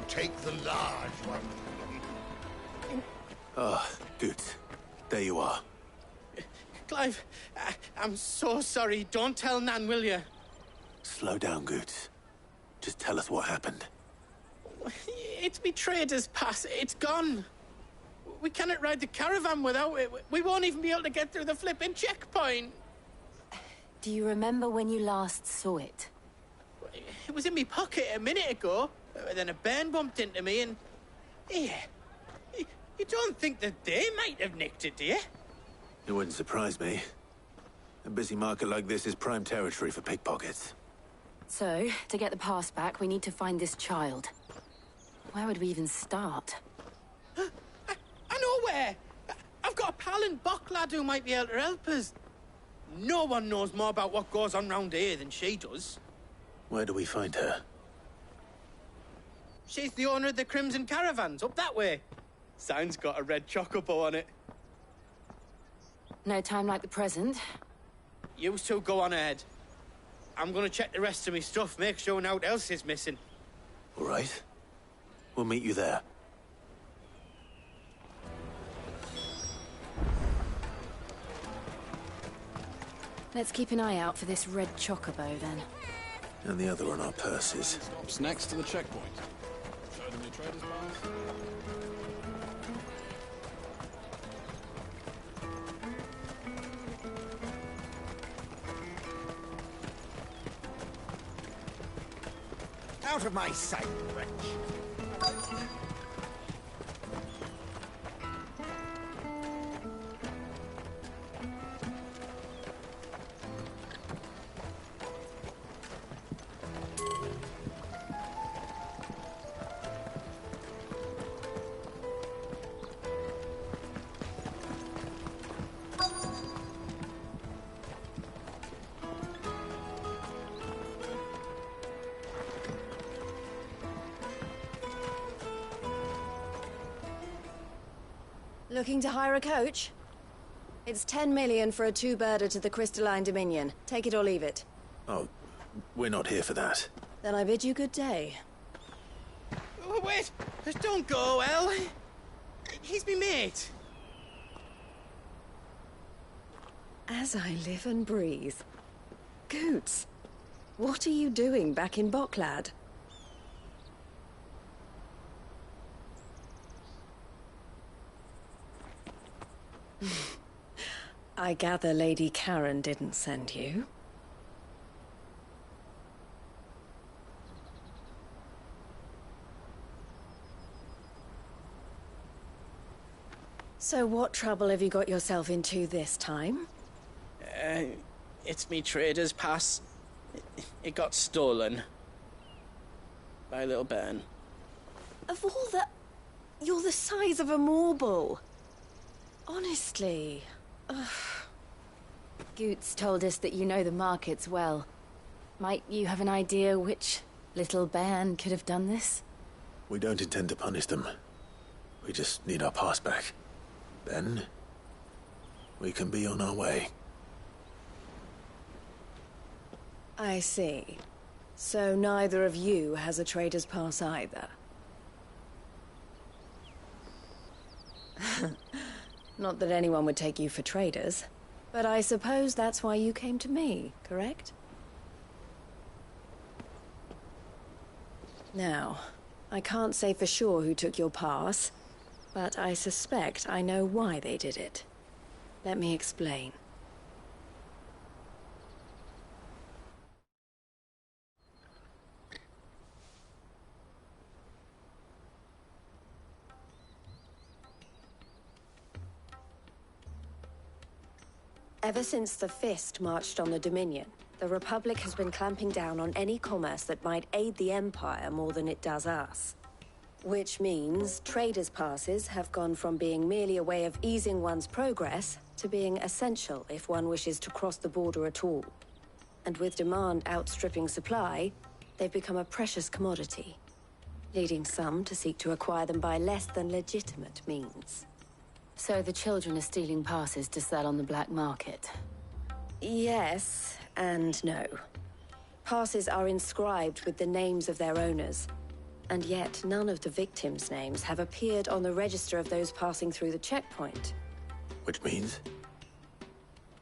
take the large one. Ah, good. There you are. Clive, I'm so sorry. Don't tell Nan, will you? Slow down, Goots. Just tell us what happened. It's me trader's pass. It's gone. We cannot ride the caravan without it. We won't even be able to get through the flipping checkpoint. Do you remember when you last saw it? It was in my pocket a minute ago. Then a bairn bumped into me and... Yeah. You don't think that they might have nicked it, do you? It wouldn't surprise me. A busy market like this is prime territory for pickpockets. So, to get the pass back, we need to find this child. Where would we even start? I know where! I've got a pal in Bocklad who might be able to help us. No one knows more about what goes on round here than she does. Where do we find her? She's the owner of the Crimson Caravans, up that way. Sign's got a red chocobo on it. No time like the present. You two go on ahead. I'm gonna check the rest of my stuff, make sure naught else is missing. All right. We'll meet you there. Let's keep an eye out for this red chocobo, then. And the other on our purses. Stops next to the checkpoint. Show them your trader's pass. Out of my sight, wretch. Looking to hire a coach? It's 10 million for a two-birder to the Crystalline Dominion. Take it or leave it. Oh, we're not here for that. Then I bid you good day. Oh, wait! Don't go, El. He's me mate. As I live and breathe. Goots, what are you doing back in Bocklad? I gather Lady Karen didn't send you. So what trouble have you got yourself into this time? It's me trader's pass. It got stolen. By a little bairn. Of all the... You're the size of a marble. Honestly. Ugh. Goots told us that you know the markets well. Might you have an idea which little bairn could have done this? We don't intend to punish them. We just need our pass back. Then, we can be on our way. I see. So neither of you has a trader's pass either. Not that anyone would take you for traders, but I suppose that's why you came to me, correct? Now, I can't say for sure who took your pass, but I suspect I know why they did it. Let me explain. Ever since the Fist marched on the Dominion, the Republic has been clamping down on any commerce that might aid the Empire more than it does us. Which means traders' passes have gone from being merely a way of easing one's progress to being essential if one wishes to cross the border at all. And with demand outstripping supply, they've become a precious commodity, leading some to seek to acquire them by less than legitimate means. So the children are stealing passes to sell on the black market? Yes, and no. Passes are inscribed with the names of their owners, And yet, none of the victims' names have appeared on the register of those passing through the checkpoint. Which means?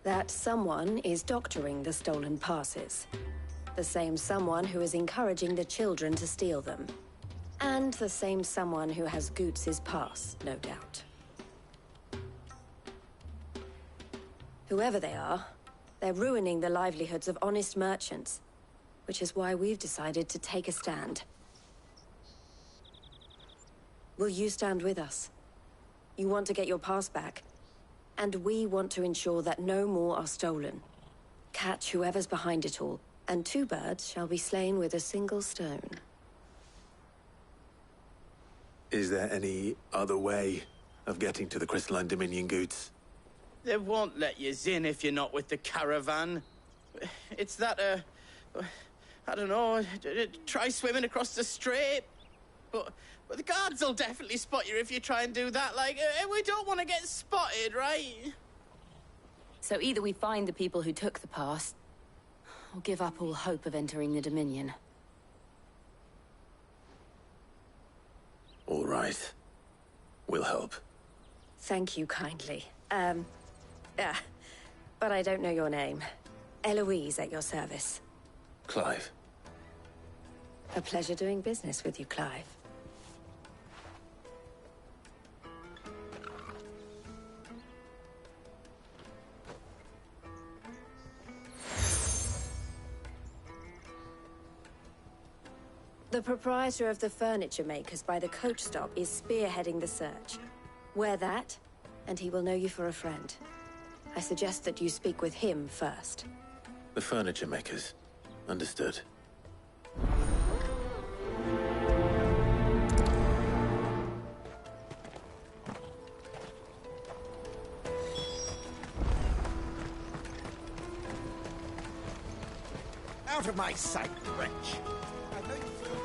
That someone is doctoring the stolen passes. The same someone who is encouraging the children to steal them. And the same someone who has Goots' pass, no doubt. Whoever they are, they're ruining the livelihoods of honest merchants, which is why we've decided to take a stand. Will you stand with us? You want to get your pass back, and we want to ensure that no more are stolen. Catch whoever's behind it all, and 2 birds shall be slain with a single stone. Is there any other way of getting to the Crystalline Dominion, Goots? They won't let you in if you're not with the caravan. It's that, I don't know, try swimming across the strait. But the guards will definitely spot you if you try and do that. Like, we don't want to get spotted, right? So either we find the people who took the pass, or give up all hope of entering the Dominion. All right. We'll help. Thank you kindly. But I don't know your name. Eloise at your service. Clive. A pleasure doing business with you, Clive. The proprietor of the furniture makers by the coach stop is spearheading the search. Wear that, and he will know you for a friend. I suggest that you speak with him first. The furniture makers. Understood. Out of my sight, wretch. I know you feel...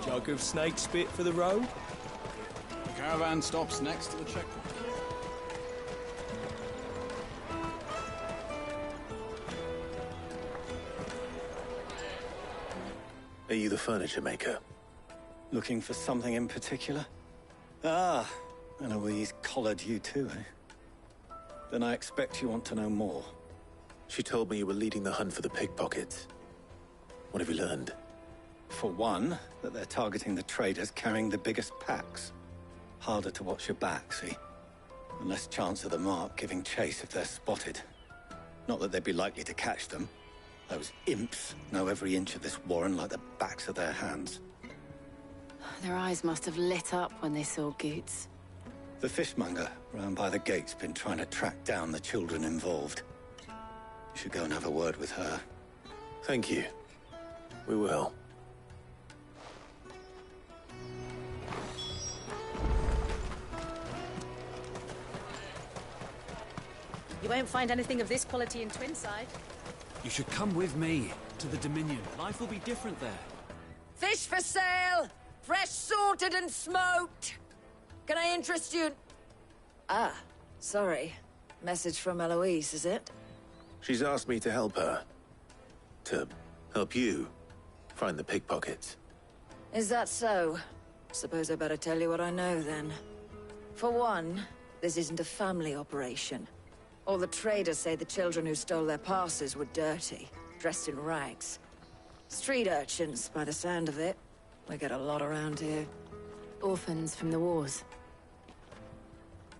Jug of snake spit for the road? The caravan stops next to the checkpoint. Are you the furniture maker? Looking for something in particular? Ah, Eloise collared you too, eh? Then I expect you want to know more. She told me you were leading the hunt for the pickpockets. What have you learned? For one, that they're targeting the traders carrying the biggest packs. Harder to watch your back, see? And less chance of the mark giving chase if they're spotted. Not that they'd be likely to catch them. Those imps know every inch of this warren like the backs of their hands. Their eyes must have lit up when they saw Goots. The fishmonger round by the gate's been trying to track down the children involved. You should go and have a word with her. Thank you. We will. You won't find anything of this quality in Twinside. You should come with me to the Dominion. Life will be different there. Fish for sale! Fresh sorted and smoked! Can I interest you? Ah, sorry. Message from Eloise, is it? She's asked me to help her. To help you find the pickpockets. Is that so? Suppose I better tell you what I know, then. For one, this isn't a family operation. All the traders say the children who stole their passes were dirty, dressed in rags. Street urchins, by the sound of it. We get a lot around here. Orphans from the wars.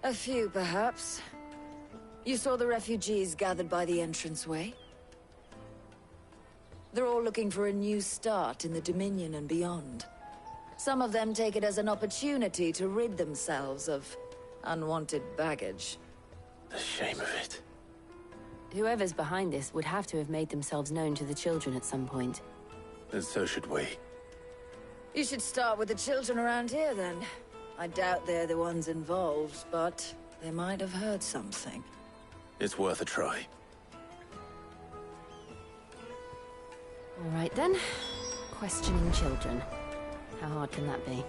A few, perhaps. You saw the refugees gathered by the entranceway? They're all looking for a new start in the Dominion and beyond. Some of them take it as an opportunity to rid themselves of unwanted baggage. The shame of it. Whoever's behind this would have to have made themselves known to the children at some point. And so should we. You should start with the children around here, then. I doubt they're the ones involved, but they might have heard something. It's worth a try. All right, then. Questioning children. How hard can that be?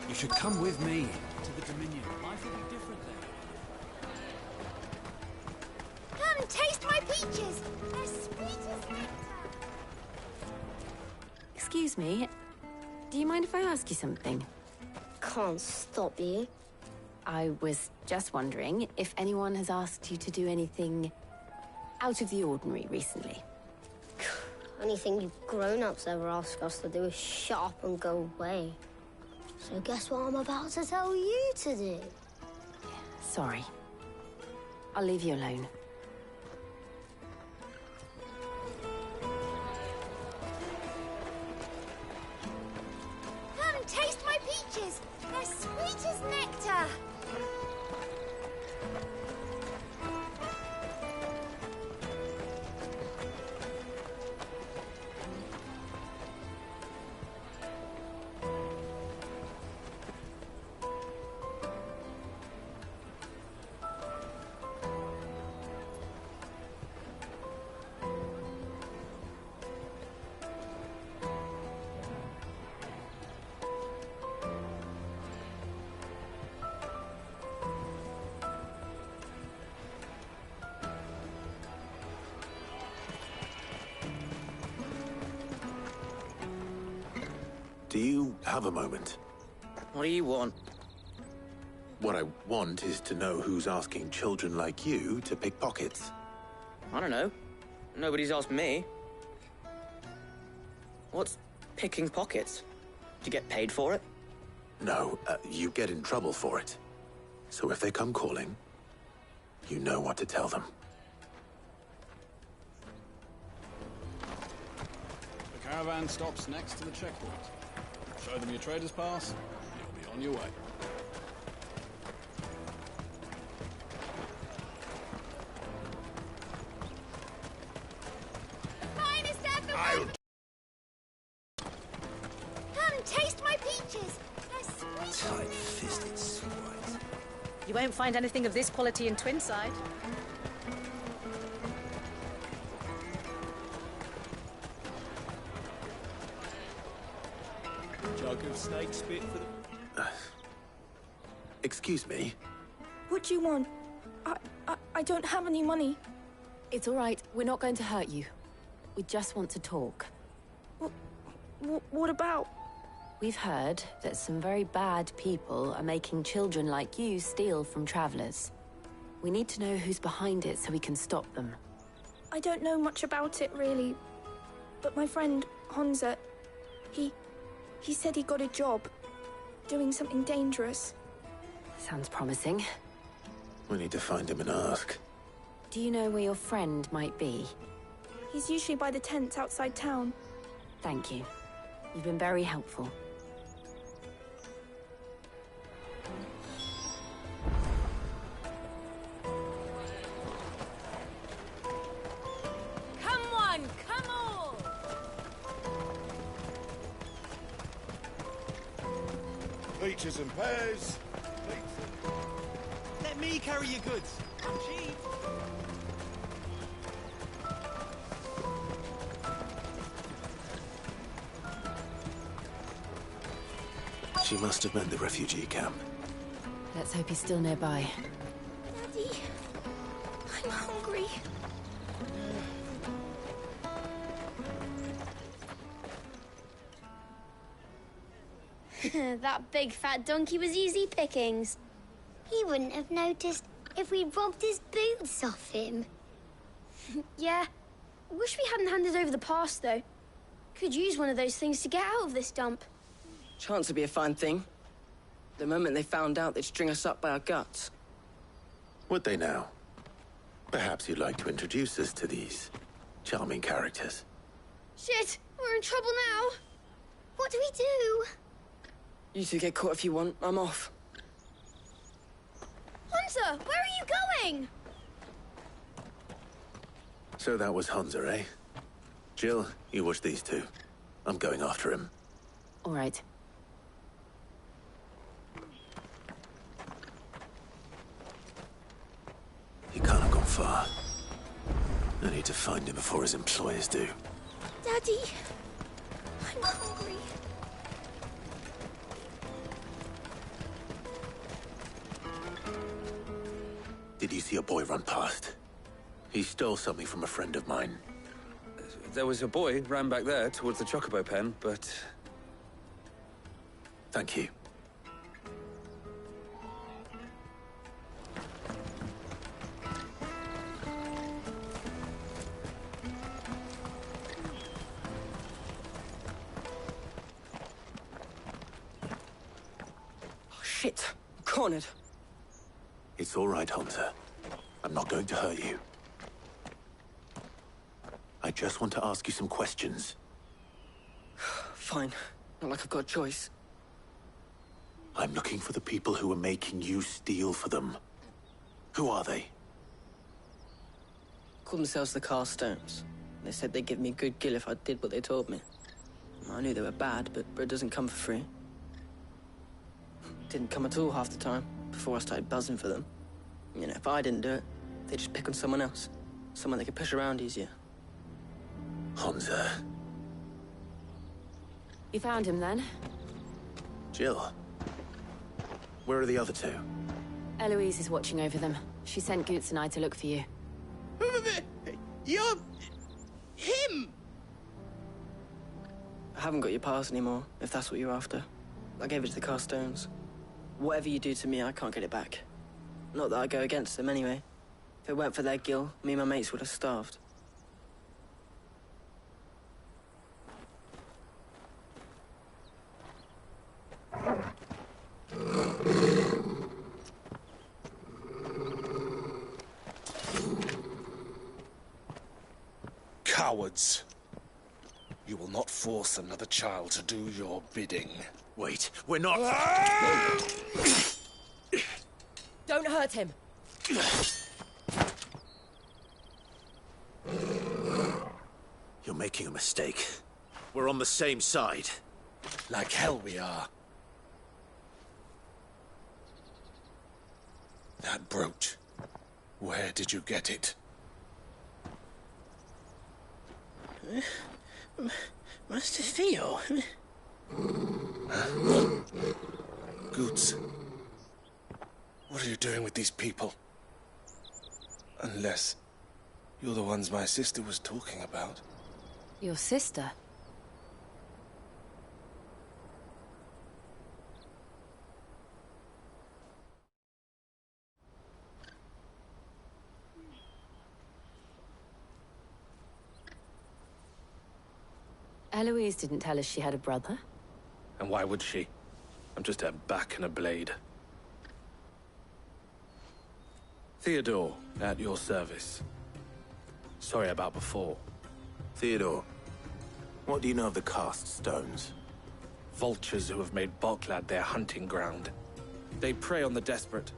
You should come with me to the Dominion. Life will be different there. Come, taste my peaches! They're sweet as nectar! Excuse me. Do you mind if I ask you something? Can't stop you. I was just wondering if anyone has asked you to do anything out of the ordinary recently. Anything you grown-ups ever ask us to do is shut up and go away. So guess what I'm about to tell you to do? Sorry. I'll leave you alone. Come, taste my peaches! They're sweet as nectar! Do you have a moment? What do you want? What I want is to know who's asking children like you to pick pockets. I don't know. Nobody's asked me. What's picking pockets? Do you get paid for it? No, you get in trouble for it. So if they come calling, you know what to tell them. The caravan stops next to the checkpoint. Show them your trader's pass, and you'll be on your way. Finest ever! Come, taste my peaches! They're sweet! Tight-fisted swine. You won't find anything of this quality in Twinside. Jug of snake spit for the... Excuse me? What do you want? I don't have any money. It's all right. We're not going to hurt you. We just want to talk. What about? We've heard that some very bad people are making children like you steal from travelers. We need to know who's behind it so we can stop them. I don't know much about it, really. But my friend, Hansa, he said he got a job doing something dangerous. Sounds promising. We need to find him and ask. Do you know where your friend might be? He's usually by the tents outside town. Thank you. You've been very helpful. Come on, come all! Peaches and pears. Let me carry your goods. I'm cheap. She must have meant the refugee camp. Let's hope he's still nearby. Daddy, I'm hungry. That big fat donkey was easy pickings. He wouldn't have noticed if we'd robbed his boots off him. Yeah. Wish we hadn't handed over the pass, though. Could use one of those things to get out of this dump. Chance would be a fine thing. The moment they found out, they'd string us up by our guts. Would they now? Perhaps you'd like to introduce us to these charming characters. Shit! We're in trouble now! What do we do? You two get caught if you want. I'm off. Hunter, where are you going? So that was Hansa, eh? Jill, you watch these two. I'm going after him. All right. He can't have gone far. I need to find him before his employers do. Daddy, I'm hungry. did you see a boy run past? He stole something from a friend of mine. There was a boy ran back there towards the Chocobo pen, but... Thank you. Oh, shit. I'm cornered. It's all right, Hunter. I'm not going to hurt you. I just want to ask you some questions. Fine. Not like I've got a choice. I'm looking for the people who are making you steal for them. Who are they? Called themselves the Carstones. They said they'd give me good gill if I did what they told me. I knew they were bad, but bread doesn't come for free. Didn't come at all half the time, before I started buzzing for them. You know, if I didn't do it, they'd just pick on someone else. Someone they could push around easier. Hunter. You found him then? Jill. Where are the other two? Eloise is watching over them. She sent Goots and I to look for you. You're... him! I haven't got your pass anymore, if that's what you're after. I gave it to the Carstones. Whatever you do to me, I can't get it back. Not that I go against them anyway. If it weren't for their gill, me and my mates would have starved. Cowards. You will not force another child to do your bidding. Wait, we're not... Don't hurt him. You're making a mistake. We're on the same side. Like hell we are. That brooch. Where did you get it? Master Theo? Goots. What are you doing with these people? Unless you're the ones my sister was talking about. Your sister? Eloise didn't tell us she had a brother. And why would she? I'm just her back and a blade. Theodore, at your service. Sorry about before. Theodore, what do you know of the Cast Stones? Vultures who have made Boklad their hunting ground. They prey on the desperate,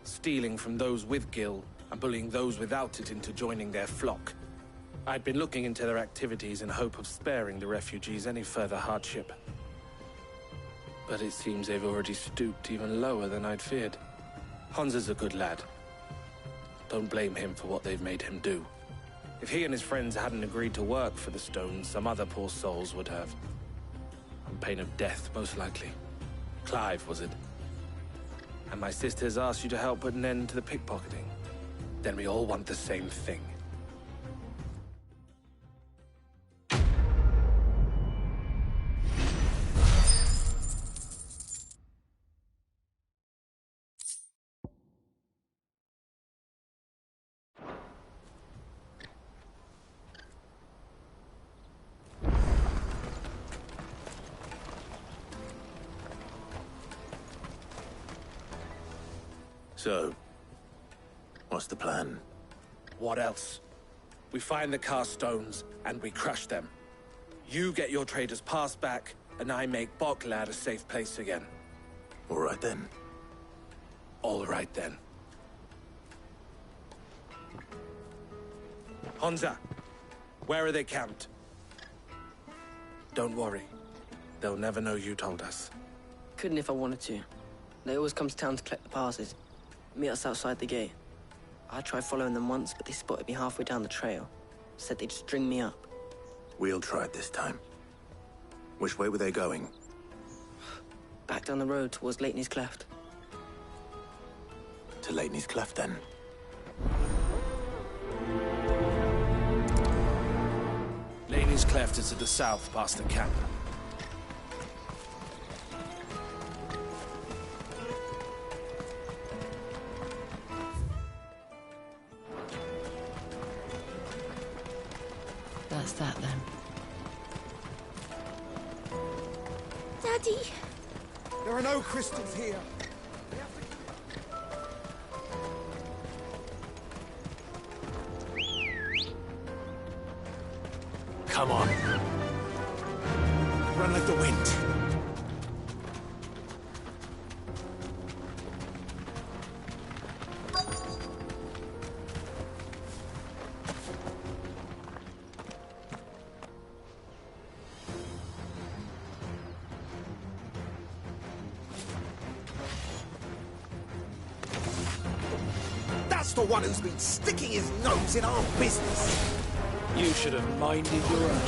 stealing from those with gill and bullying those without it into joining their flock. I'd been looking into their activities in hope of sparing the refugees any further hardship. But it seems they've already stooped even lower than I'd feared. Hunza's a good lad. Don't blame him for what they've made him do. If he and his friends hadn't agreed to work for the Stones, some other poor souls would have. On pain of death, most likely. Clive, was it? And my sisters asked you to help put an end to the pickpocketing. Then we all want the same thing. So, what's the plan? What else? We find the Carstones, and we crush them. You get your trader's pass back, and I make Boklad a safe place again. All right then. All right then. Hunza, where are they camped? Don't worry. They'll never know you told us. Couldn't if I wanted to. They always come to town to collect the passes. Meet us outside the gate. I tried following them once, but they spotted me halfway down the trail. Said they'd string me up. We'll try it this time. Which way were they going? Back down the road towards Leitney's Cleft. To Leitney's Cleft, then? Laney's Cleft is to the south, past the camp. That's that then. Daddy! There are no crystals here. Come on. Run like the wind. That's the one who's been sticking his nose in our business. You should have minded your own.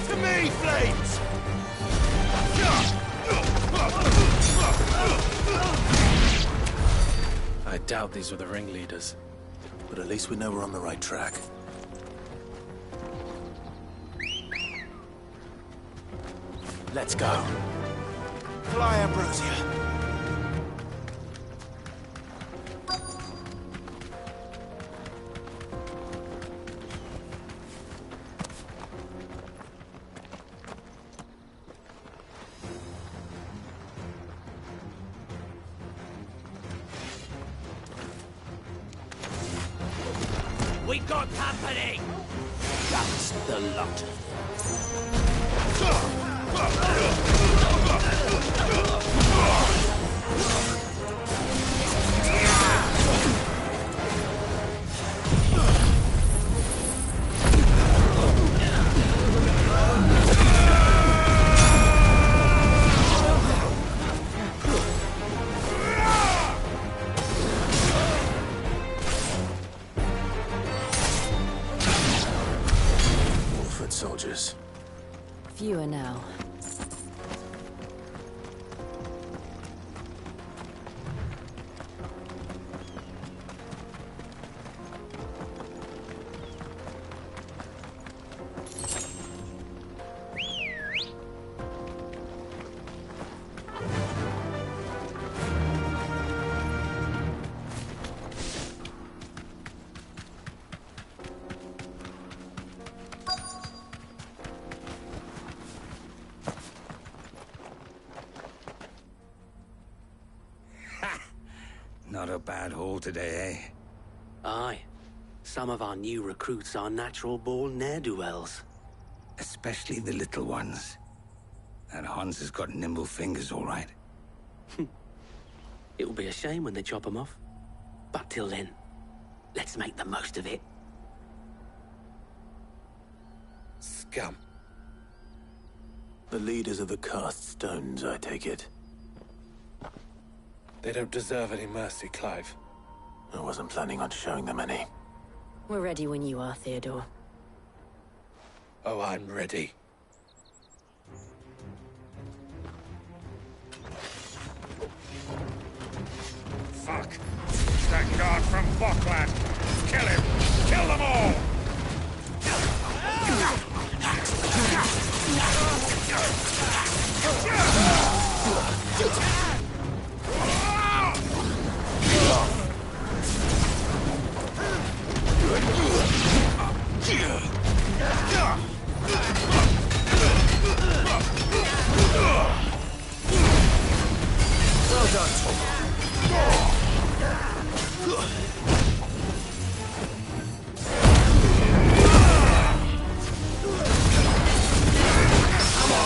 To me, Flames! I doubt these were the ringleaders. But at least we know we're on the right track. Let's go. Fly, Ambrosia. We got company! That's the lot. Wolford soldiers. Fewer now. Not a bad haul today, eh? Aye. Some of our new recruits are natural-born ne'er-do-wells. Especially the little ones. That Hans has got nimble fingers, all right. It'll be a shame when they chop them off. But till then, let's make the most of it. Scum. The leaders of the cast stones, I take it. They don't deserve any mercy, Clive. I wasn't planning on showing them any. We're ready when you are, Theodore. Oh, I'm ready. Fuck! That guard from Bokland! Kill him! Kill them all! Well done, Tom. Come on!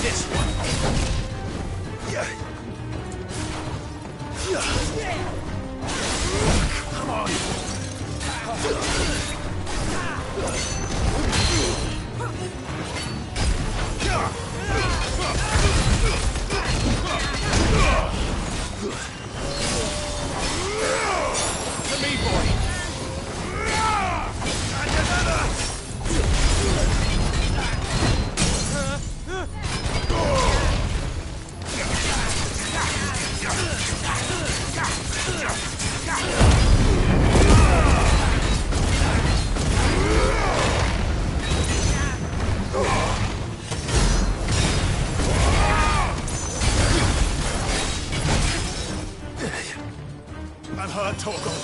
This one. Come on. To me, boy. I'm hurt, Torgal.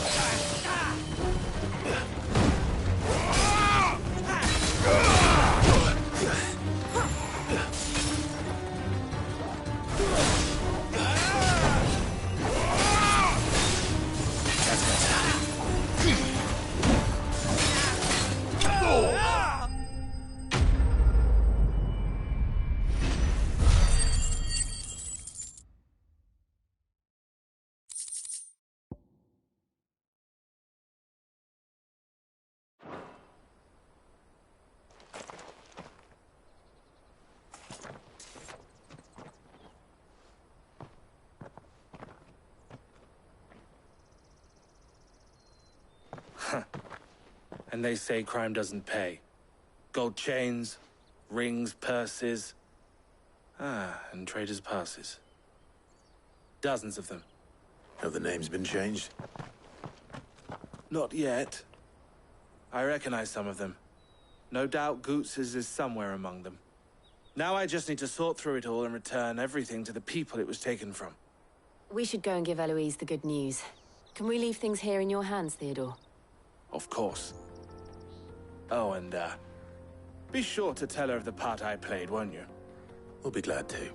And they say crime doesn't pay. Gold chains, rings, purses. And traders' passes. Dozens of them. Have the names been changed? Not yet. I recognize some of them. No doubt Goots's is somewhere among them. Now I just need to sort through it all and return everything to the people it was taken from. We should go and give Eloise the good news. Can we leave things here in your hands, Theodore? Of course. Oh, and, be sure to tell her of the part I played, won't you? We'll be glad to.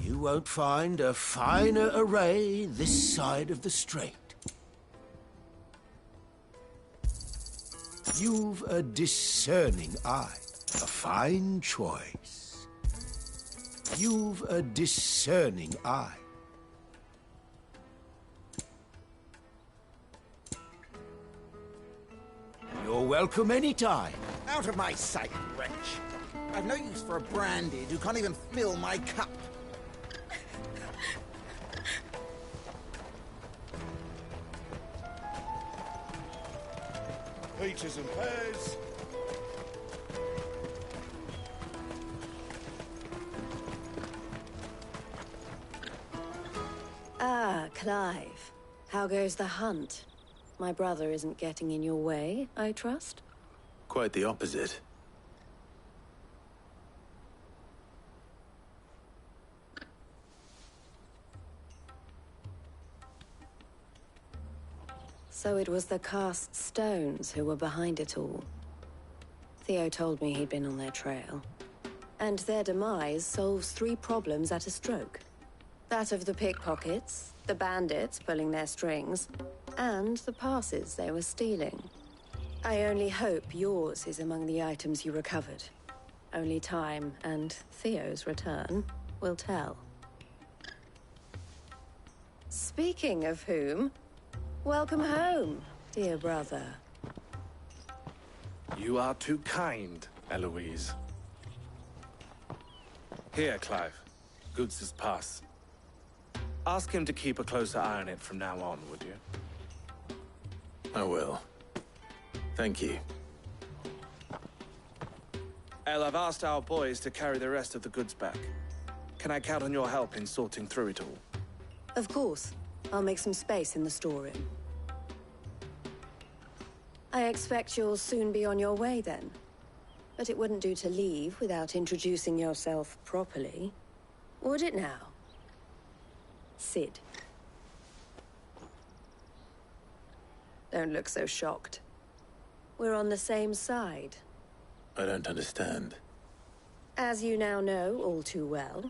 You won't find a finer array this side of the strait. You've a discerning eye, a fine choice. You've a discerning eye. You're welcome anytime. Out of my sight, wretch. I've no use for a brandy who can't even fill my cup. Peaches and pears. Ah, Clive. How goes the hunt? My brother isn't getting in your way, I trust? Quite the opposite. So it was the cast stones who were behind it all. Theo told me he'd been on their trail. And their demise solves 3 problems at a stroke. That of the pickpockets, the bandits pulling their strings, and the passes they were stealing. I only hope yours is among the items you recovered. Only time and Theo's return will tell. Speaking of whom, welcome home, dear brother. You are too kind, Eloise. Here, Clive. Goots's pass. Ask him to keep a closer eye on it from now on, would you? I will. Thank you. El, I've asked our boys to carry the rest of the goods back. Can I count on your help in sorting through it all? Of course. I'll make some space in the storeroom. I expect you'll soon be on your way, then. But it wouldn't do to leave without introducing yourself properly. Would it now? Cid. Don't look so shocked. We're on the same side. I don't understand. As you now know all too well,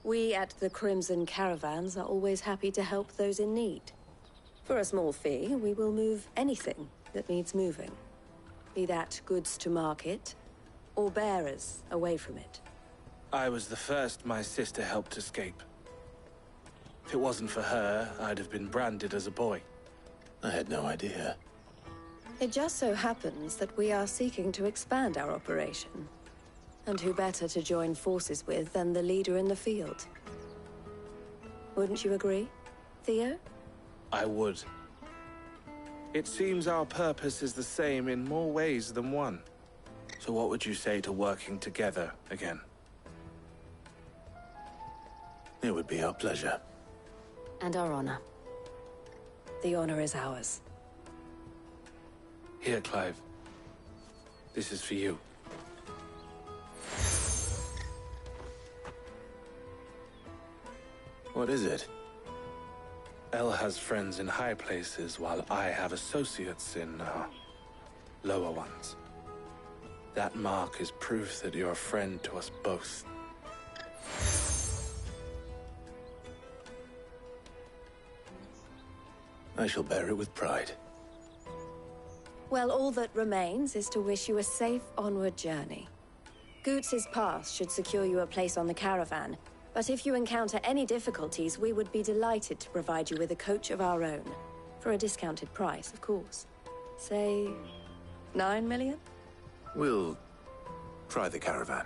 we at the Crimson Caravans are always happy to help those in need. For a small fee, we will move anything that needs moving. Be that goods to market, or bearers away from it. I was the first my sister helped escape. If it wasn't for her, I'd have been branded as a boy. I had no idea. It just so happens that we are seeking to expand our operation. And who better to join forces with than the leader in the field? Wouldn't you agree, Theo? I would. It seems our purpose is the same in more ways than one. So what would you say to working together again? It would be our pleasure. And our honor. The honor is ours. Here, Clive. This is for you. What is it? Elle has friends in high places, while I have associates in, lower ones. That mark is proof that you're a friend to us both. I shall bear it with pride. Well, all that remains is to wish you a safe onward journey. Goots' pass should secure you a place on the caravan, but if you encounter any difficulties, we would be delighted to provide you with a coach of our own. For a discounted price, of course. Say, 9 million? We'll try the caravan.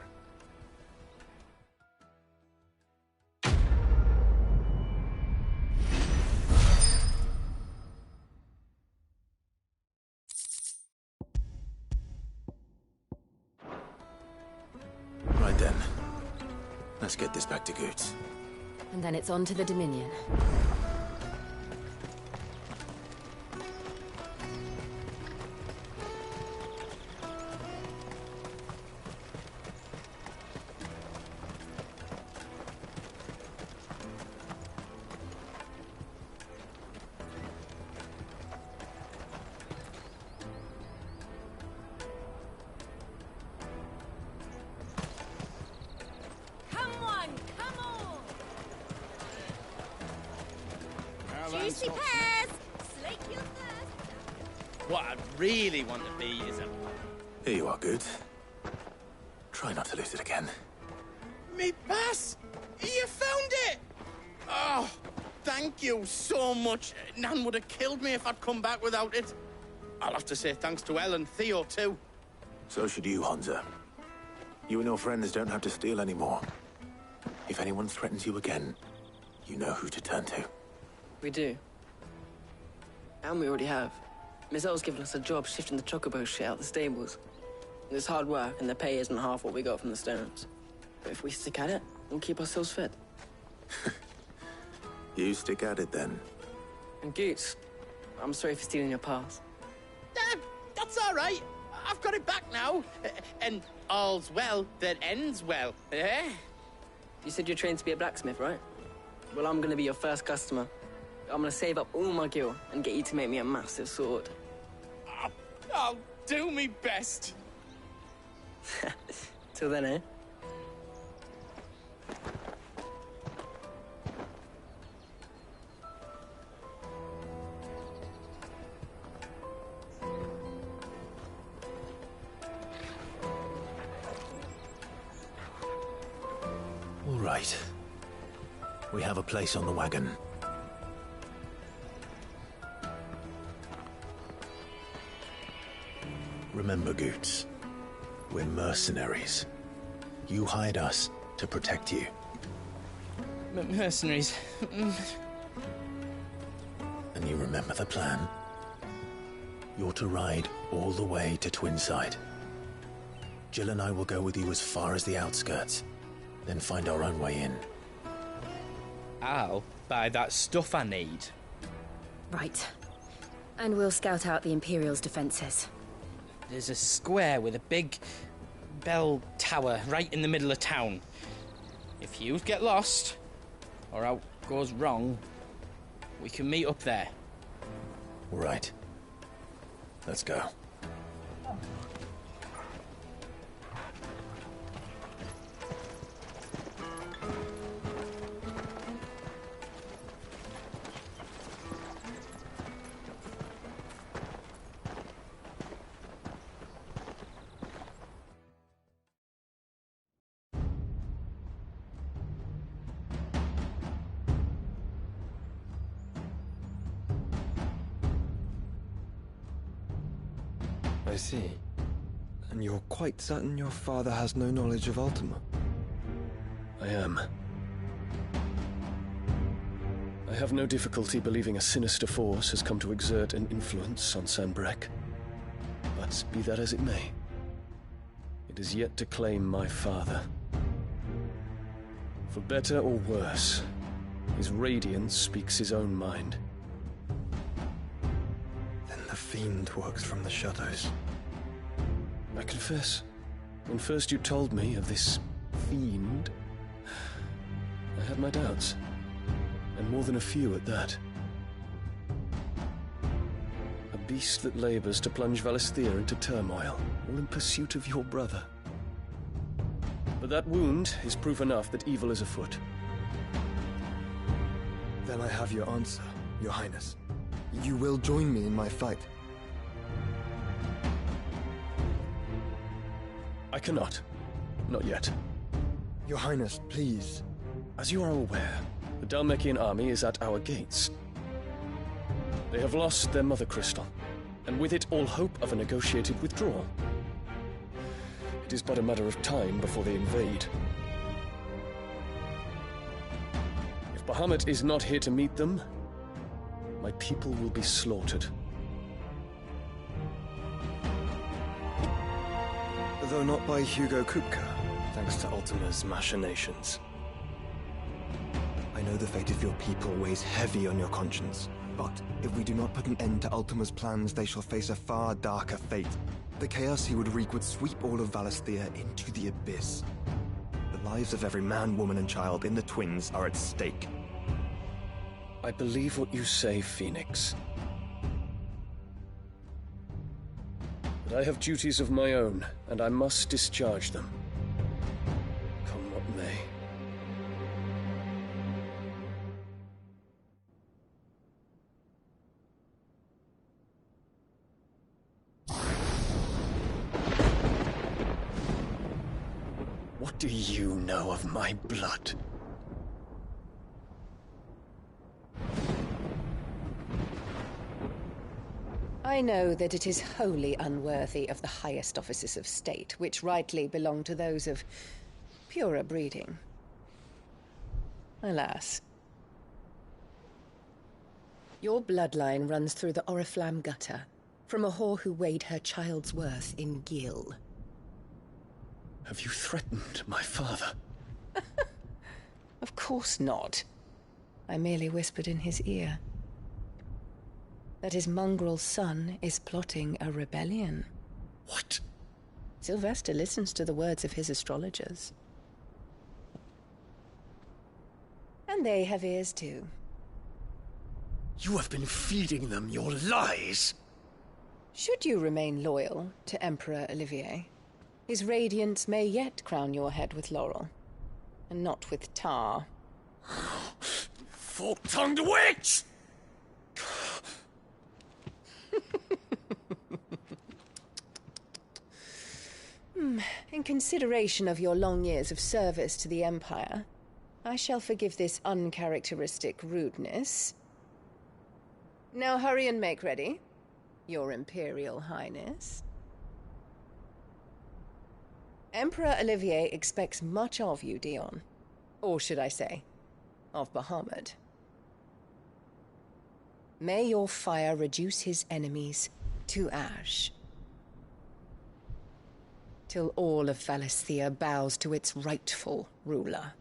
Right then. Let's get this back to Goots. And then it's on to the Dominion. Juicy pears! Slake your thirst! What I really want to be is a... Here you are, Goots. Try not to lose it again. Me pass! You found it! Oh, thank you so much. Nan would have killed me if I'd come back without it. I'll have to say thanks to Elle and Theo, too. So should you, Honza. You and your friends don't have to steal anymore. If anyone threatens you again, you know who to turn to. We do. And we already have. Miss Elle's given us a job shifting the chocobo shit out the stables. It's hard work, and the pay isn't half what we got from the Stones. But if we stick at it, we'll keep ourselves fit. You stick at it, then. And Goots, I'm sorry for stealing your pass. That's all right. I've got it back now. And all's well that ends well, eh? You said you're trained to be a blacksmith, right? Well, I'm gonna be your first customer. I'm gonna save up all my gil and get you to make me a massive sword. I'll do me best. Till then, eh? All right. We have a place on the wagon. Remember, Goots, we're mercenaries. You hired us to protect you. Mercenaries. And you remember the plan? You're to ride all the way to Twinside. Jill and I will go with you as far as the outskirts, then find our own way in. I'll buy that stuff I need. Right. And we'll scout out the Imperial's defenses. There's a square with a big bell tower right in the middle of town. If you get lost, or out goes wrong, we can meet up there. Right. Let's go. I see. And you're quite certain your father has no knowledge of Ultima? I am. I have no difficulty believing a sinister force has come to exert an influence on Sanbreque. But be that as it may, it is yet to claim my father. For better or worse, his radiance speaks his own mind. Then the Fiend works from the shadows. I confess, when first you told me of this Fiend, I had my doubts. And more than a few at that. A beast that labors to plunge Valisthea into turmoil, all in pursuit of your brother. But that wound is proof enough that evil is afoot. Then I have your answer, Your Highness. You will join me in my fight. I cannot. Not yet. Your Highness, please. As you are aware, the Dhalmekian army is at our gates. They have lost their mother crystal, and with it all hope of a negotiated withdrawal. It is but a matter of time before they invade. If Bahamut is not here to meet them, my people will be slaughtered. Though not by Hugo Kupka, thanks to Ultima's machinations. I know the fate of your people weighs heavy on your conscience, but if we do not put an end to Ultima's plans, they shall face a far darker fate. The chaos he would wreak would sweep all of Valisthea into the abyss. The lives of every man, woman, and child in the Twins are at stake. I believe what you say, Phoenix. But I have duties of my own, and I must discharge them. Come what may. What do you know of my blood? I know that it is wholly unworthy of the highest offices of state, which rightly belong to those of purer breeding. Alas. Your bloodline runs through the Oriflamme gutter, from a whore who weighed her child's worth in Gil. Have you threatened my father? Of course not. I merely whispered in his ear that his mongrel son is plotting a rebellion. What? Sylvester listens to the words of his astrologers. And they have ears too. You have been feeding them your lies! Should you remain loyal to Emperor Olivier, his radiance may yet crown your head with laurel, and not with tar. Fork-tongued witch! In consideration of your long years of service to the Empire, I shall forgive this uncharacteristic rudeness. Now hurry and make ready, Your Imperial Highness. Emperor Olivier expects much of you, Dion. Or should I say, of Bahamut. May your fire reduce his enemies to ash, till all of Valisthea bows to its rightful ruler.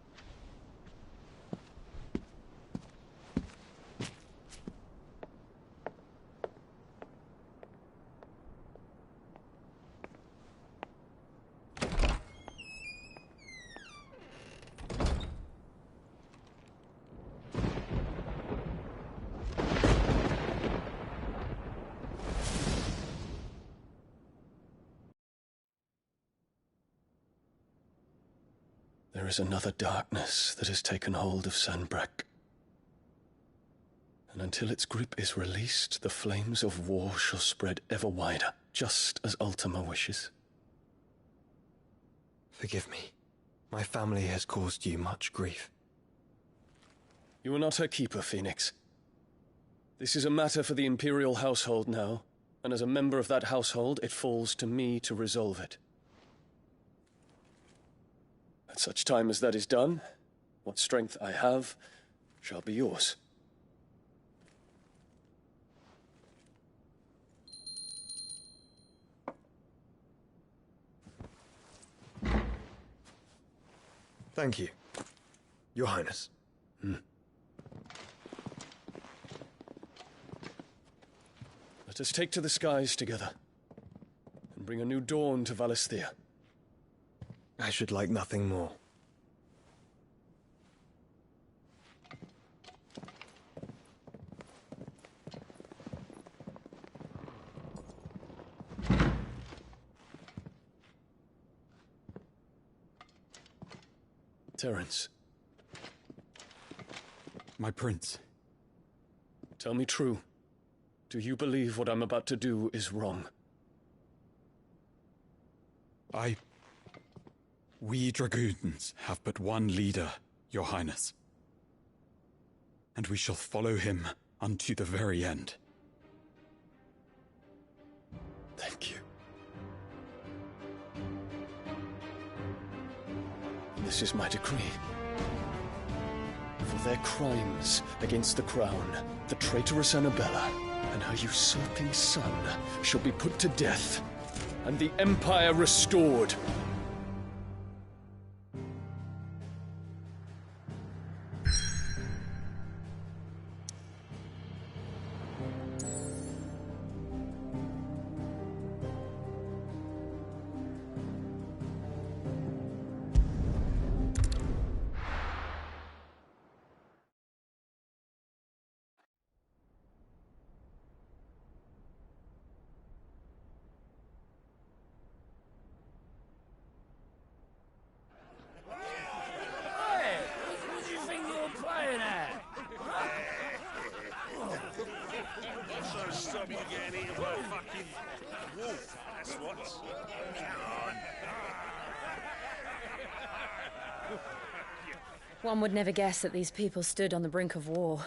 There is another darkness that has taken hold of Sanbreque. And until its grip is released, the flames of war shall spread ever wider, just as Ultima wishes. Forgive me. My family has caused you much grief. You are not her keeper, Phoenix. This is a matter for the Imperial household now, and as a member of that household, it falls to me to resolve it. At such time as that is done, what strength I have shall be yours. Thank you, Your Highness. Let us take to the skies together, and bring a new dawn to Valisthea. I should like nothing more. Terence. My prince. Tell me true. Do you believe what I'm about to do is wrong? We dragoons have but one leader, Your Highness. And we shall follow him unto the very end. Thank you. This is my decree. For their crimes against the crown, the traitorous Annabella and her usurping son shall be put to death, and the Empire restored. One would never guess that these people stood on the brink of war.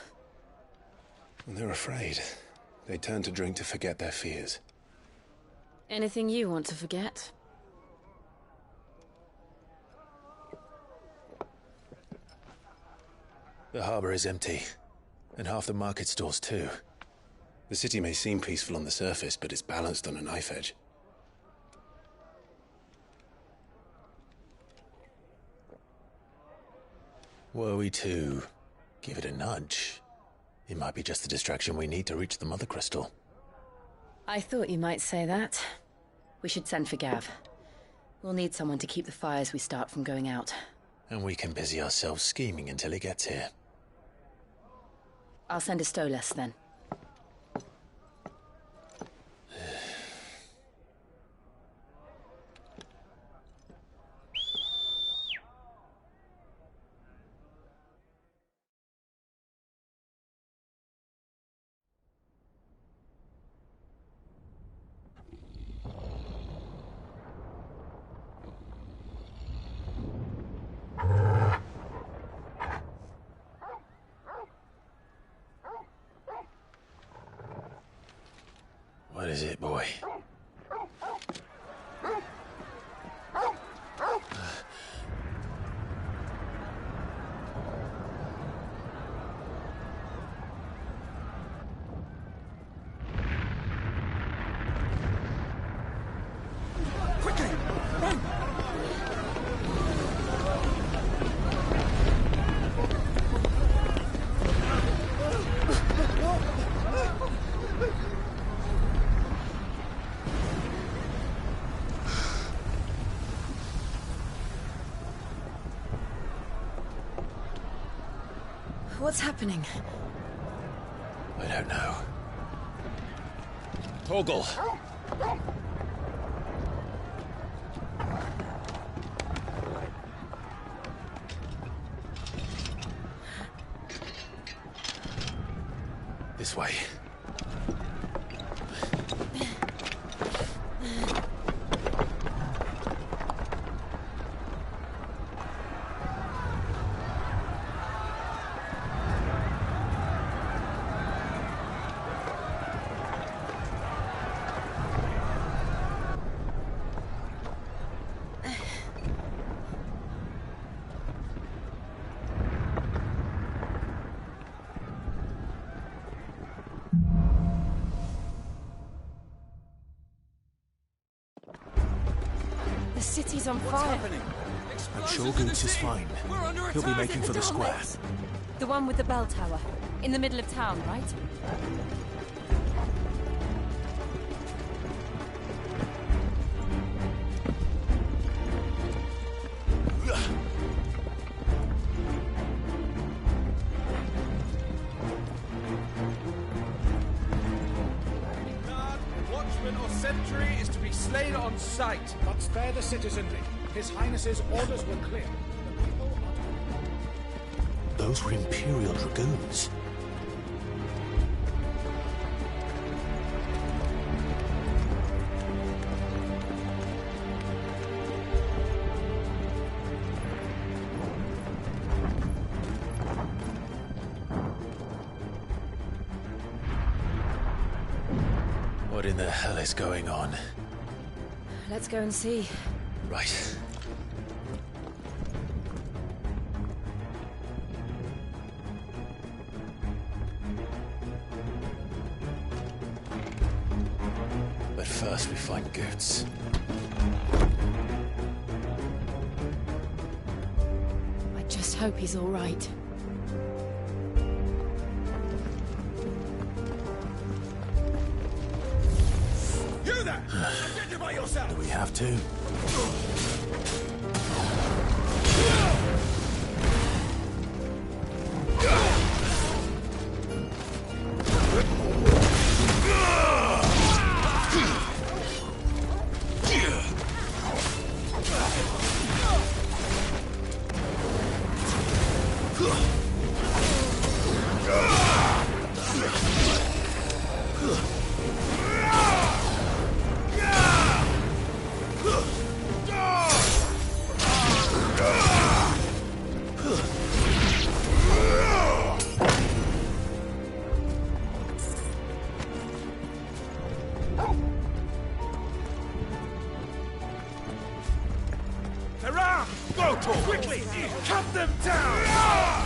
They're afraid. They turn to drink to forget their fears. Anything you want to forget? The harbor is empty, and half the market stalls too. The city may seem peaceful on the surface, but it's balanced on a knife edge. Were we to give it a nudge, it might be just the distraction we need to reach the Mother Crystal. I thought you might say that. We should send for Gav. We'll need someone to keep the fires we start from going out. And we can busy ourselves scheming until he gets here. I'll send a Stolas then. What is it, boy? Quickly! Run! What's happening? I don't know. Torgal! This way. The city's on fire. I'm sure Goots is fine. He'll be making for the square. The one with the bell tower. In the middle of town, right? Watchman or sentry is to be slain on sight. But spare the citizenry. His Highness's orders were clear. Those were Imperial Dragoons. What in the hell is going on? Let's go and see. Right. But first we find Goots. I just hope he's all right. You there! Identify yourself! Do we have to? Around! Go, quickly! Cut them down!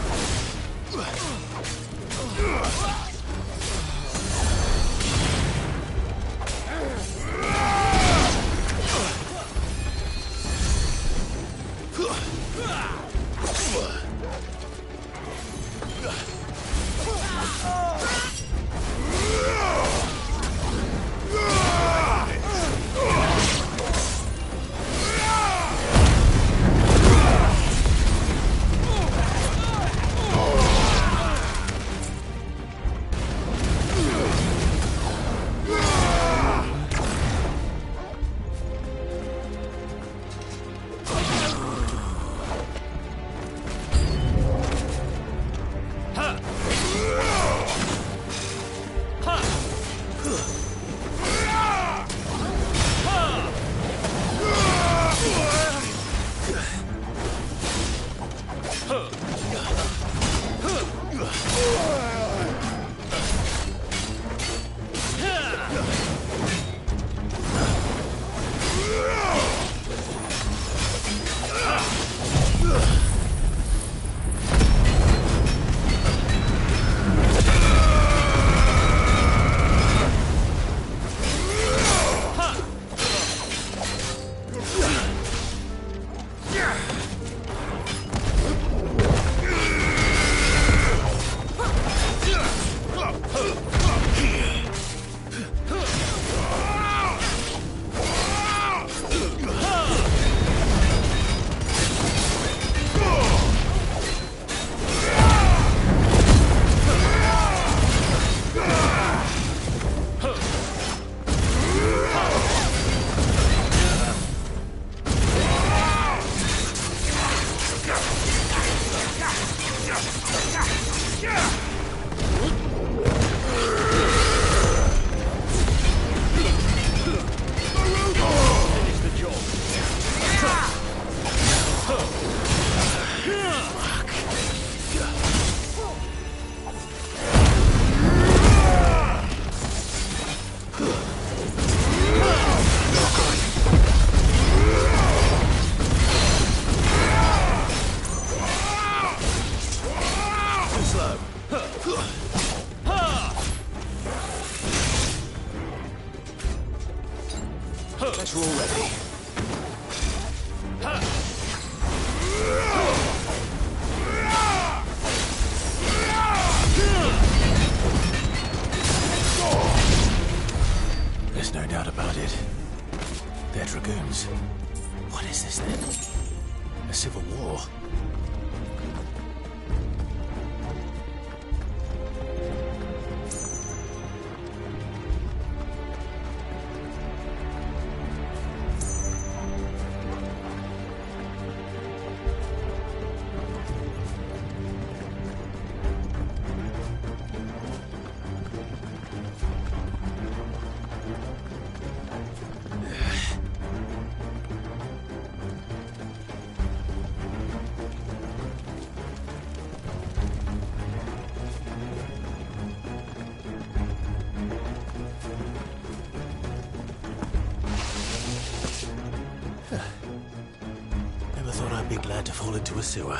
fall into a sewer.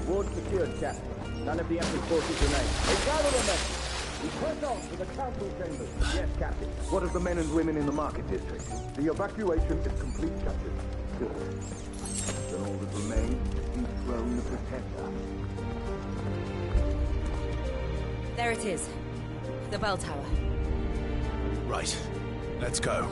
Ward secured, Captain. None of the Emperor's forces remain. They gather the men. We push on to the council chambers. Yes, Captain. What of the men and women in the market district? The evacuation is complete, Captain. Good. Then all that remains is to dethrone the Protector. There it is. The bell tower. Right. Let's go.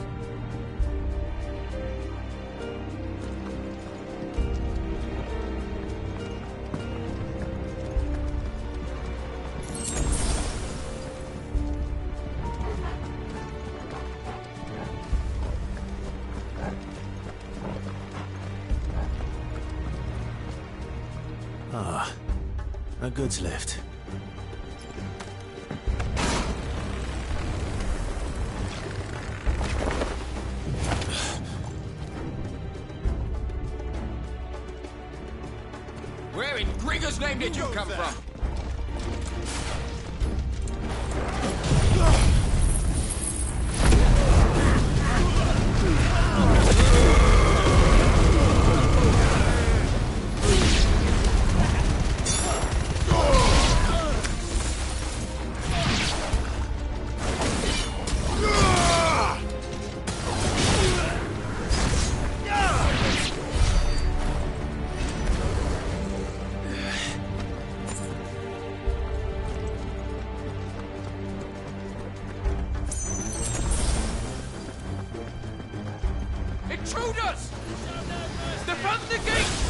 Ah, a goods lift. Where in Gregor's name did you come from? Intruders! Defend the gate!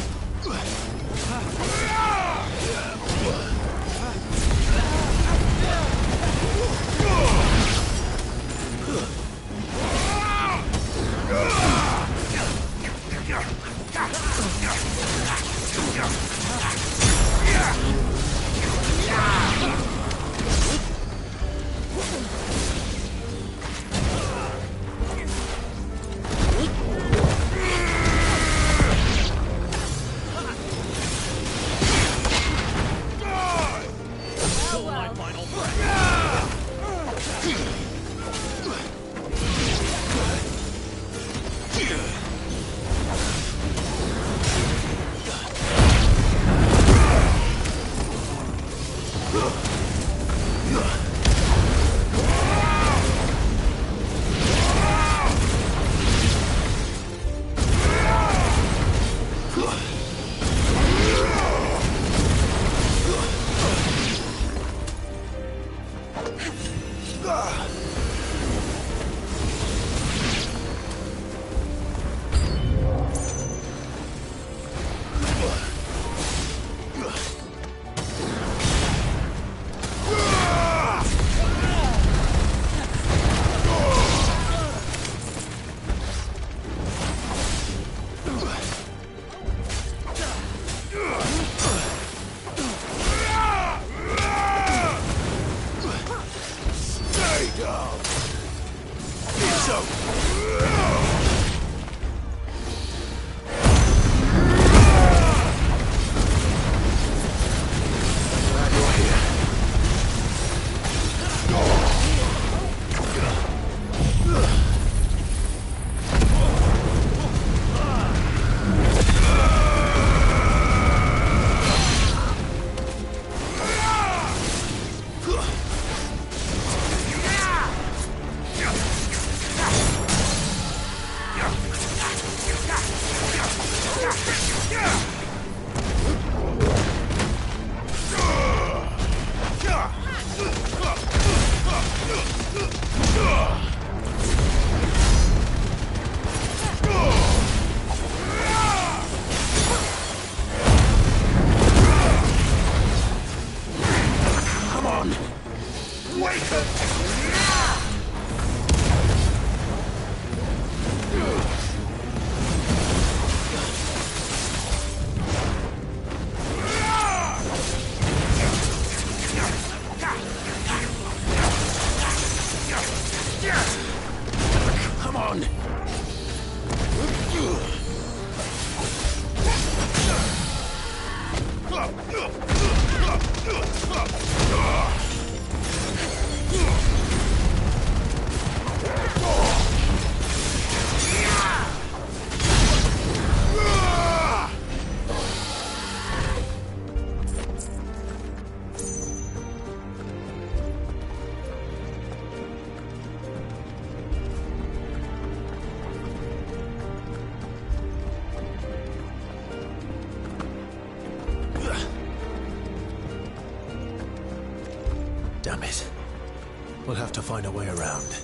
We'll have to find a way around.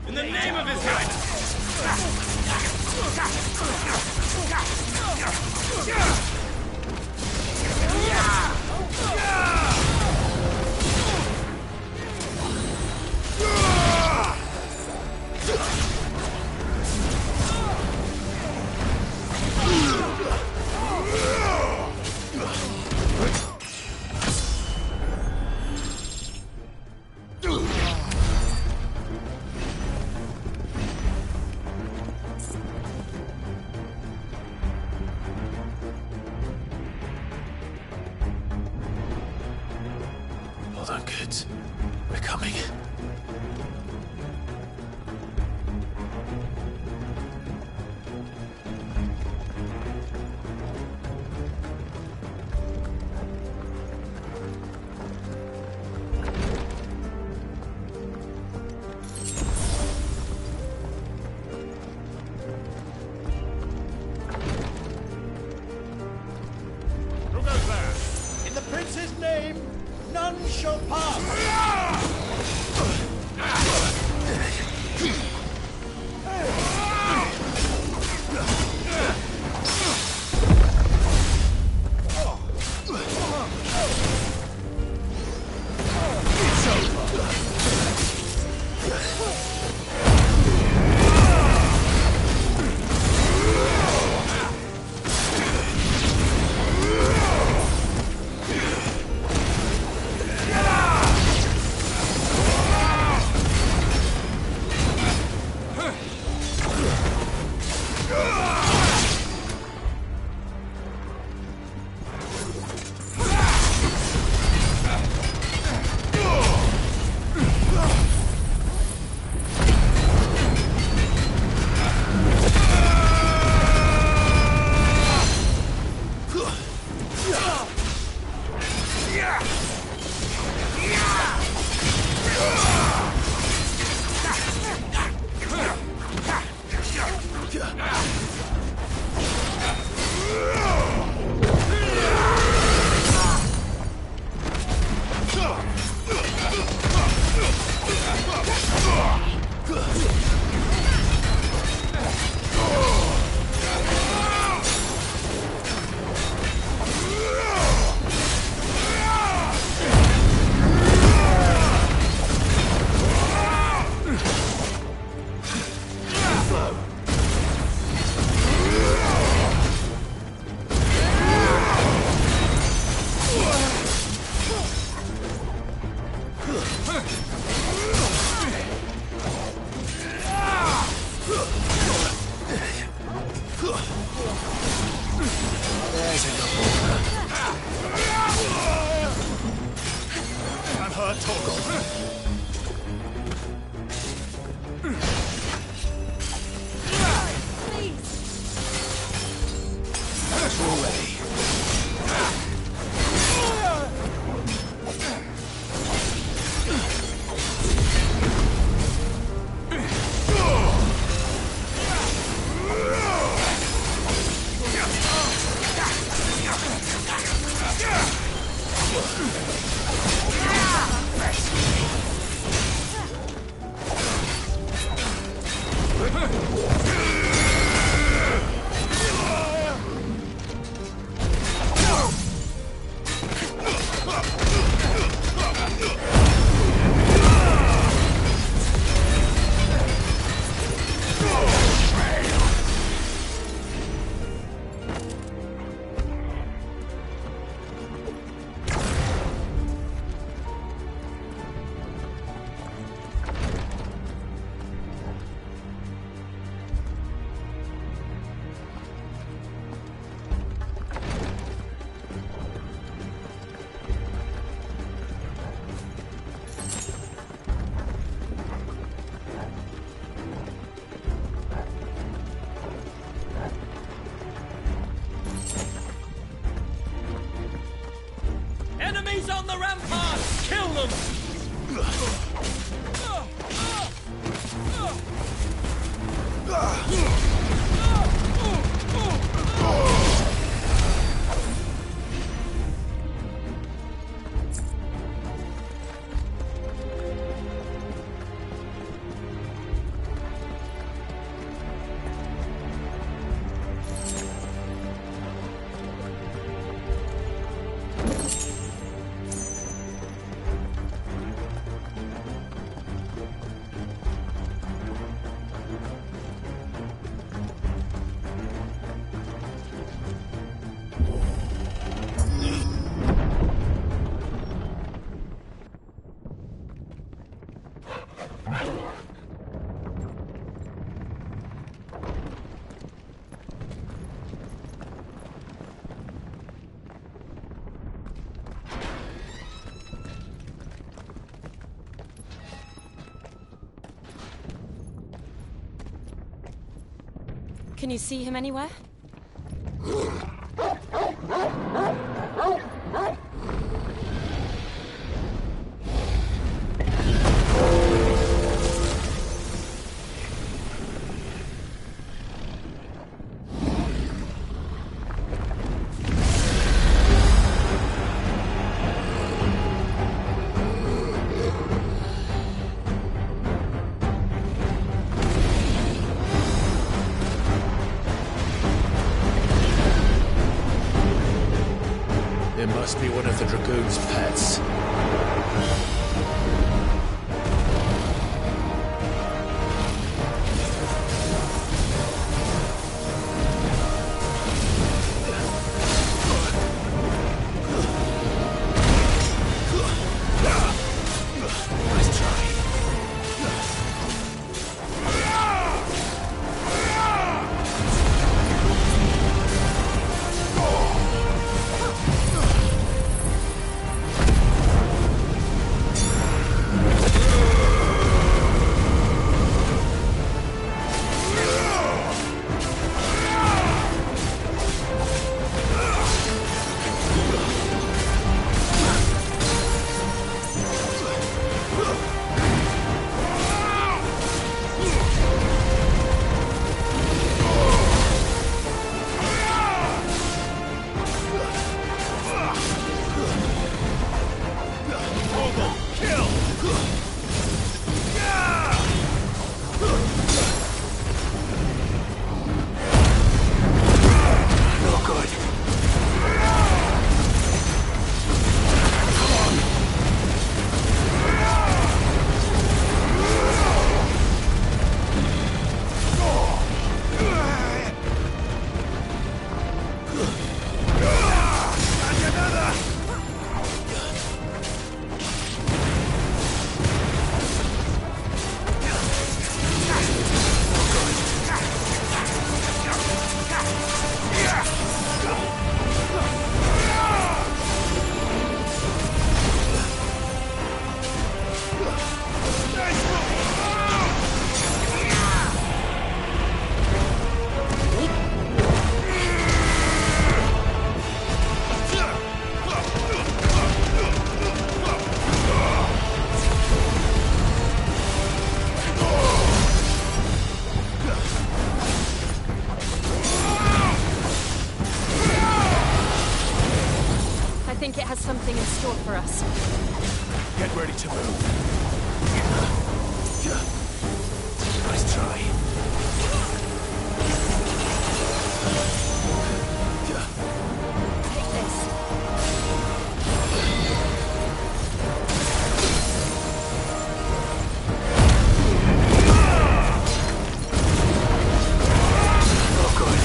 In the name of His Highness! Hold on, kids. We're coming. Who goes there? In the prince's name, none shall pass! There's enough. I'm hurt, Torgal. Already. Can you see him anywhere? It must be one of the Dragoon's pets. Nice try. I think it has something in store for us. Get ready to move. Nice try. Take this. Oh, good.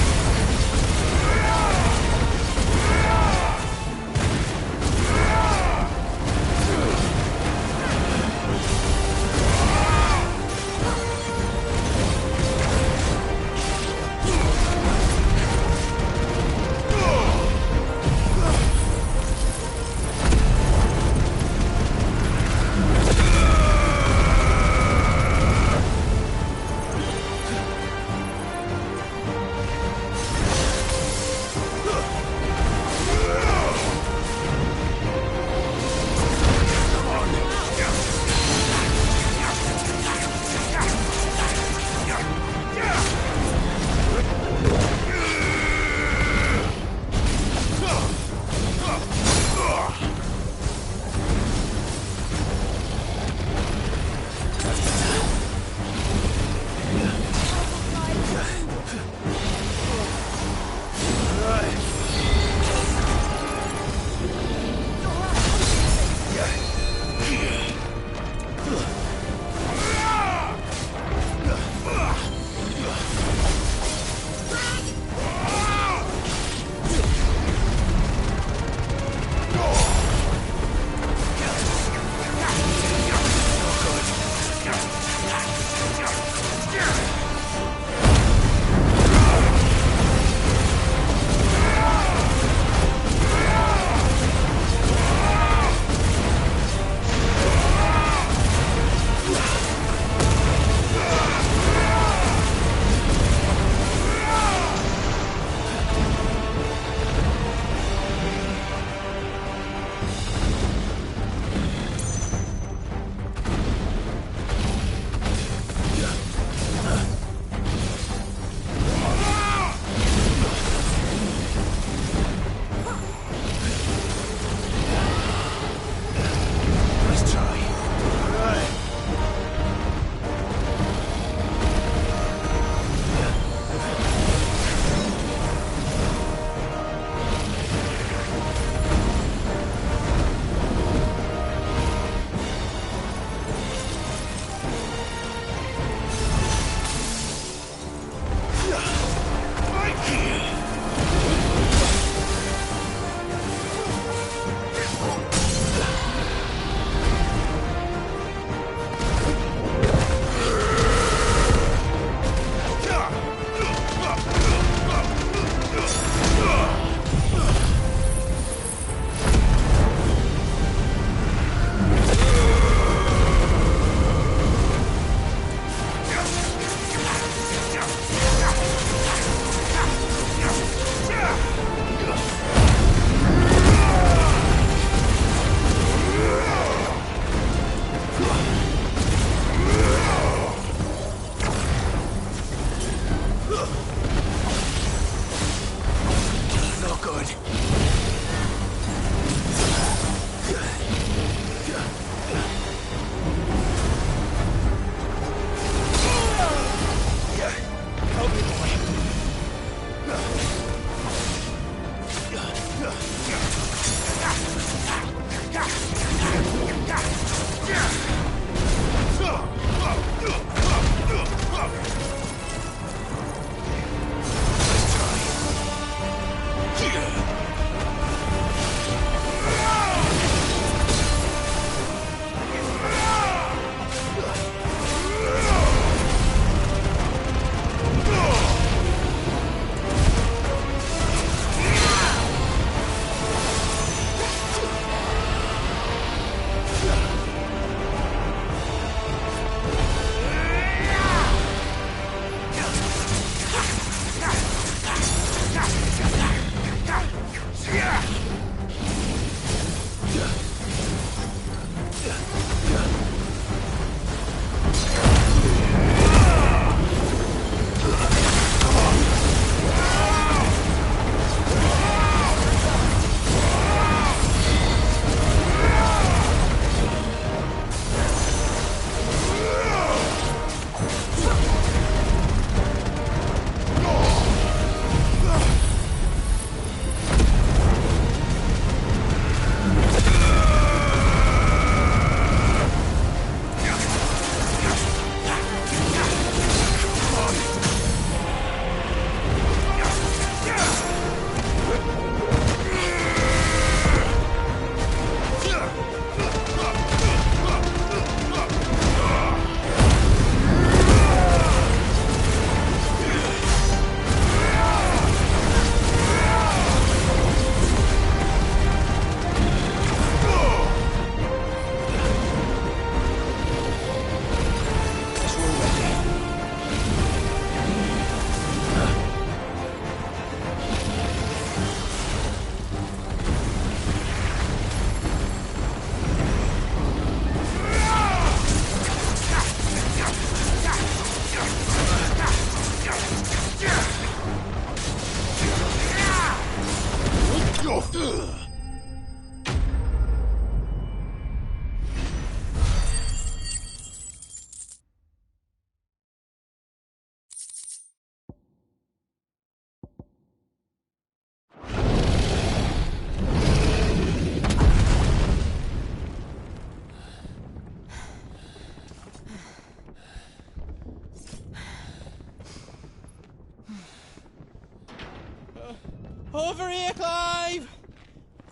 Over here, Clive!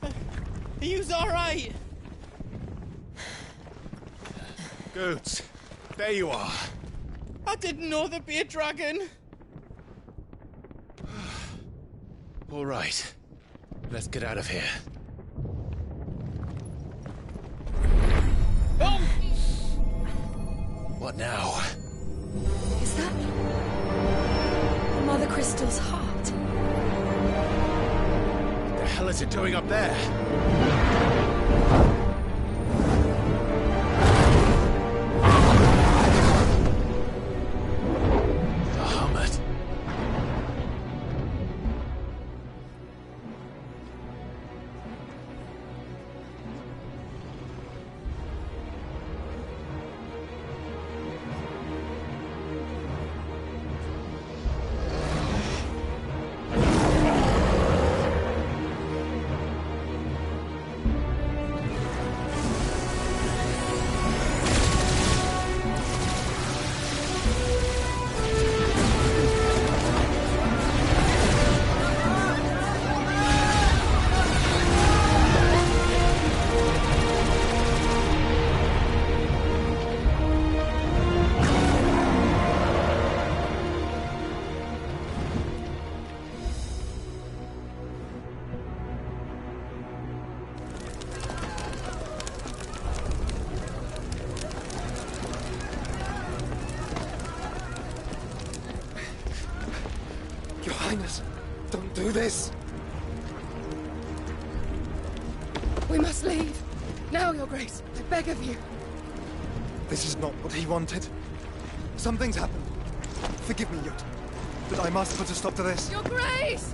Are you alright? Goots, there you are. I didn't know there'd be a dragon. All right. Let's get out of here. Oh! What now? Is that Mother Crystal's heart? What the hell is it doing up there? Bahamut. Your Highness, don't do this. We must leave. Now, Your Grace. I beg of you. This is not what he wanted. Something's happened. Forgive me, Yut, but I must put a stop to this. Your Grace!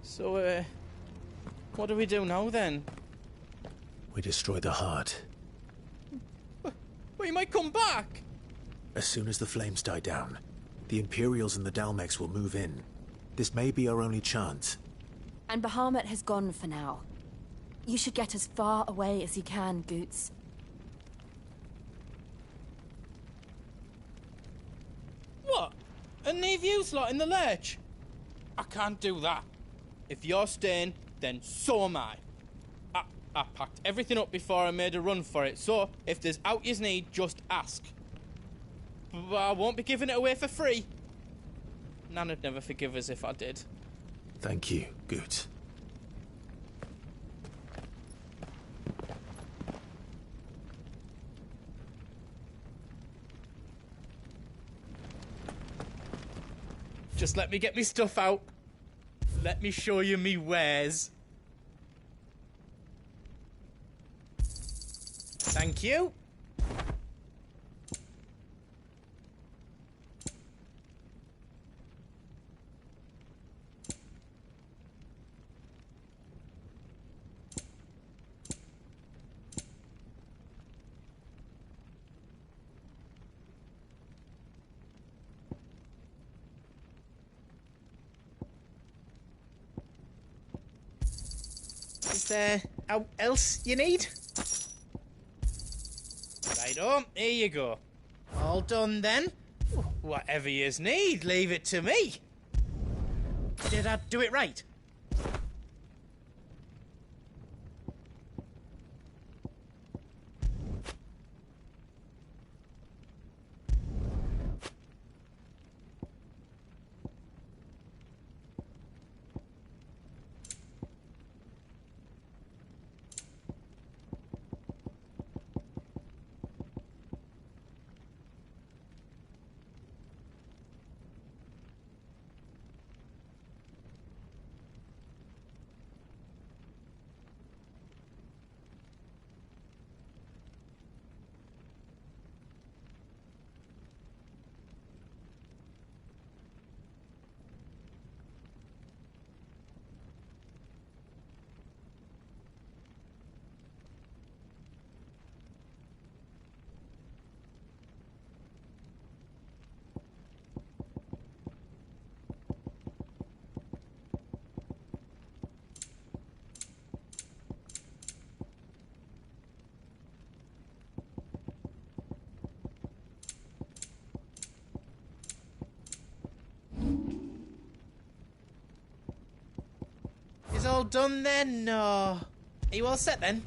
So, what do we do now then? We destroy the heart. Well, you might come back! As soon as the flames die down, the Imperials and the Dalmex will move in. This may be our only chance. And Bahamut has gone for now. You should get as far away as you can, Goots. What? And leave you lot in the lurch? I can't do that. If you're staying, then so am I. I packed everything up before I made a run for it, so if there's out yous need, just ask. But I won't be giving it away for free. Nana'd never forgive us if I did. Thank you, Goots. Just let me get me stuff out. Let me show you me wares. Thank you. Is there else you need? Righto, here you go. All done then. Whatever yous need, leave it to me. Did I do it right? Is all done then? No. Are you all set then?